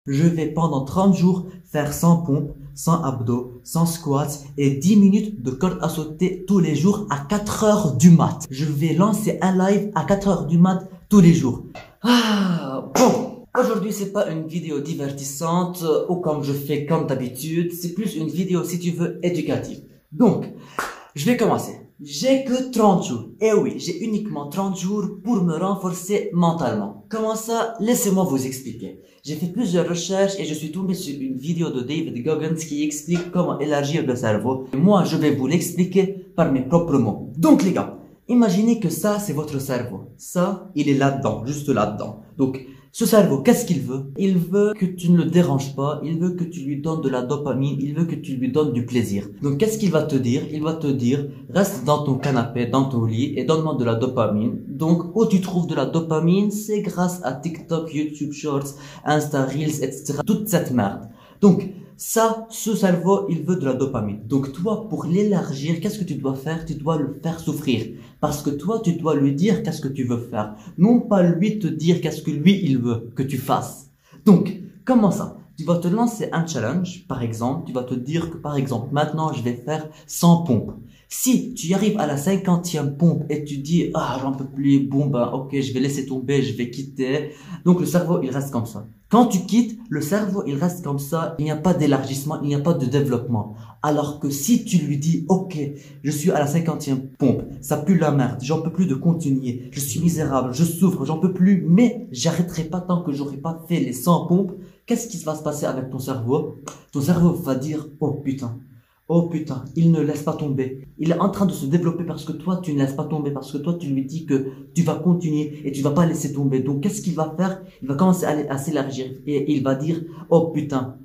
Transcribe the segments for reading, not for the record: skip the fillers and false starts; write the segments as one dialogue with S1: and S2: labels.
S1: Je vais pendant 30 jours faire 100 pompes, 100 abdos, 100 squats et 10 minutes de corde à sauter tous les jours à 4 heures du mat. Je vais lancer un live à 4 heures du mat tous les jours. Bon, aujourd'hui c'est pas une vidéo divertissante ou comme je fais comme d'habitude, c'est plus une vidéo si tu veux éducative. Donc, je vais commencer. J'ai que 30 jours. Eh oui, j'ai uniquement 30 jours pour me renforcer mentalement. Comment ça? Laissez-moi vous expliquer. J'ai fait plusieurs recherches et je suis tombé sur une vidéo de David Goggins qui explique comment élargir le cerveau. Et moi, je vais vous l'expliquer par mes propres mots. Donc les gars, imaginez que ça, c'est votre cerveau. Ça, il est là-dedans, juste là-dedans. Donc, ce cerveau, qu'est-ce qu'il veut? Il veut que tu ne le déranges pas, il veut que tu lui donnes de la dopamine, il veut que tu lui donnes du plaisir. Donc qu'est-ce qu'il va te dire? Il va te dire, reste dans ton canapé, dans ton lit et donne-moi de la dopamine. Donc où tu trouves de la dopamine, c'est grâce à TikTok, YouTube Shorts, Insta Reels, etc. Toute cette merde. Donc ça, ce cerveau, il veut de la dopamine. Donc toi, pour l'élargir, qu'est-ce que tu dois faire? Tu dois le faire souffrir. Parce que toi, tu dois lui dire qu'est-ce que tu veux faire. Non pas lui te dire qu'est-ce que lui, il veut que tu fasses. Donc, comment ça? Tu vas te lancer un challenge, par exemple. Tu vas te dire que, par exemple, maintenant, je vais faire 100 pompes. Si tu arrives à la 50e pompe et tu dis, j'en peux plus, bon, ok, je vais laisser tomber, je vais quitter. Donc, le cerveau, il reste comme ça. Quand tu quittes, le cerveau, il reste comme ça. Il n'y a pas d'élargissement, il n'y a pas de développement. Alors que si tu lui dis, ok, je suis à la 50e pompe, ça pue la merde, j'en peux plus de continuer, je suis misérable, je souffre, j'en peux plus, mais j'arrêterai pas tant que j'aurai pas fait les 100 pompes. Qu'est-ce qui va se passer avec ton cerveau? Ton cerveau va dire, oh putain, il ne laisse pas tomber. Il est en train de se développer parce que toi, tu ne laisses pas tomber, parce que toi, tu lui dis que tu vas continuer et tu vas pas laisser tomber. Donc, qu'est-ce qu'il va faire? Il va commencer à s'élargir et il va dire, oh putain,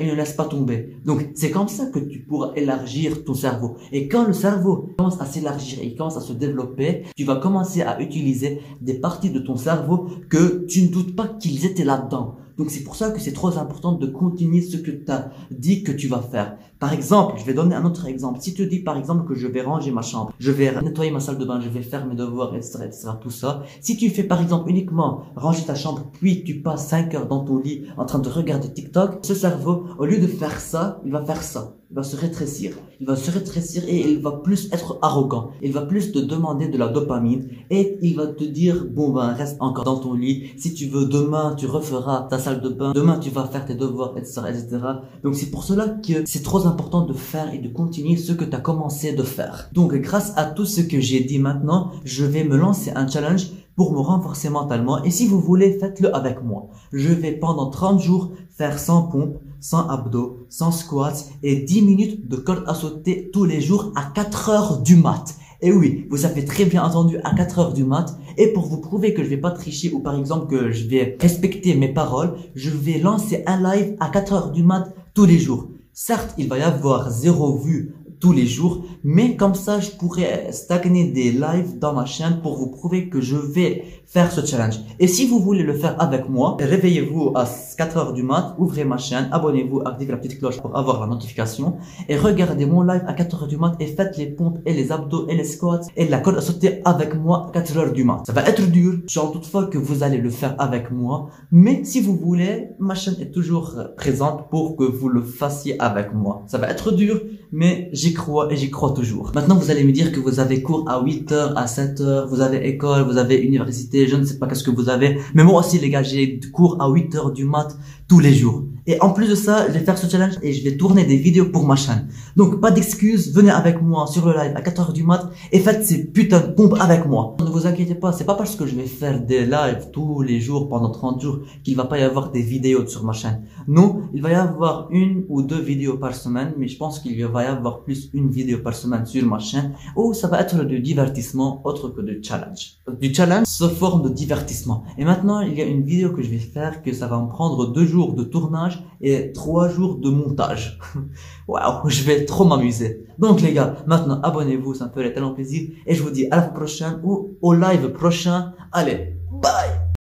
S1: il ne laisse pas tomber. Donc, c'est comme ça que tu pourras élargir ton cerveau. Et quand le cerveau commence à s'élargir et il commence à se développer, tu vas commencer à utiliser des parties de ton cerveau que tu ne doutes pas qu'ils étaient là-dedans. Donc c'est pour ça que c'est trop important de continuer ce que tu as dit que tu vas faire. Par exemple, je vais donner un autre exemple. Si tu dis par exemple que je vais ranger ma chambre, je vais nettoyer ma salle de bain, je vais faire mes devoirs, etc., tout ça. Si tu fais par exemple uniquement ranger ta chambre, puis tu passes 5 heures dans ton lit en train de regarder TikTok, ce cerveau, au lieu de faire ça, il va faire ça. Il va se rétrécir. Il va se rétrécir et il va plus être arrogant. Il va plus te demander de la dopamine et il va te dire, reste encore dans ton lit. Si tu veux, demain, tu referas ta salle de bain. Demain, tu vas faire tes devoirs, etc., etc. Donc, c'est pour cela que c'est trop important de faire et de continuer ce que tu as commencé de faire. Donc, grâce à tout ce que j'ai dit maintenant, je vais me lancer un challenge pour me renforcer mentalement. Et si vous voulez, faites-le avec moi. Je vais pendant 30 jours faire 100 pompes, 100 abdos, 100 squats et 10 minutes de corde à sauter tous les jours à 4 heures du mat. Et oui, vous avez très bien entendu, à 4 heures du mat. Et pour vous prouver que je vais pas tricher ou par exemple que je vais respecter mes paroles, je vais lancer un live à 4 heures du mat tous les jours. Certes, il va y avoir 0 vue tous les jours, mais comme ça, je pourrais stagner des lives dans ma chaîne pour vous prouver que je vais faire ce challenge. Et si vous voulez le faire avec moi, réveillez-vous à 4 heures du mat, ouvrez ma chaîne, abonnez-vous, activez la petite cloche pour avoir la notification et regardez mon live à 4 heures du mat et faites les pompes et les abdos et les squats et la corde à sauter avec moi à 4 heures du mat. Ça va être dur, j'en doute pas que vous allez le faire avec moi, mais si vous voulez, ma chaîne est toujours présente pour que vous le fassiez avec moi. Ça va être dur, mais j'y crois et j'y crois toujours. Maintenant, vous allez me dire que vous avez cours à 8h, à 7h, vous avez école, vous avez université, je ne sais pas qu'est-ce que vous avez. Mais moi aussi, les gars, j'ai cours à 8h du mat tous les jours. Et en plus de ça, je vais faire ce challenge et je vais tourner des vidéos pour ma chaîne. Donc, pas d'excuses, venez avec moi sur le live à 4h du mat et faites ces putains de pompes avec moi. Ne vous inquiétez pas, c'est pas parce que je vais faire des lives tous les jours pendant 30 jours qu'il va pas y avoir des vidéos sur ma chaîne. Non, il va y avoir 1 ou 2 vidéos par semaine, mais je pense qu'il va y avoir plus une vidéo par semaine sur ma chaîne où ça va être du divertissement autre que du challenge. Du challenge se forme de divertissement. Et maintenant, il y a une vidéo que je vais faire que ça va me prendre 2 jours de tournage et 3 jours de montage. Waouh, je vais trop m'amuser. Donc les gars, maintenant abonnez-vous, ça me ferait tellement plaisir et je vous dis à la prochaine ou au live prochain. Allez, bye!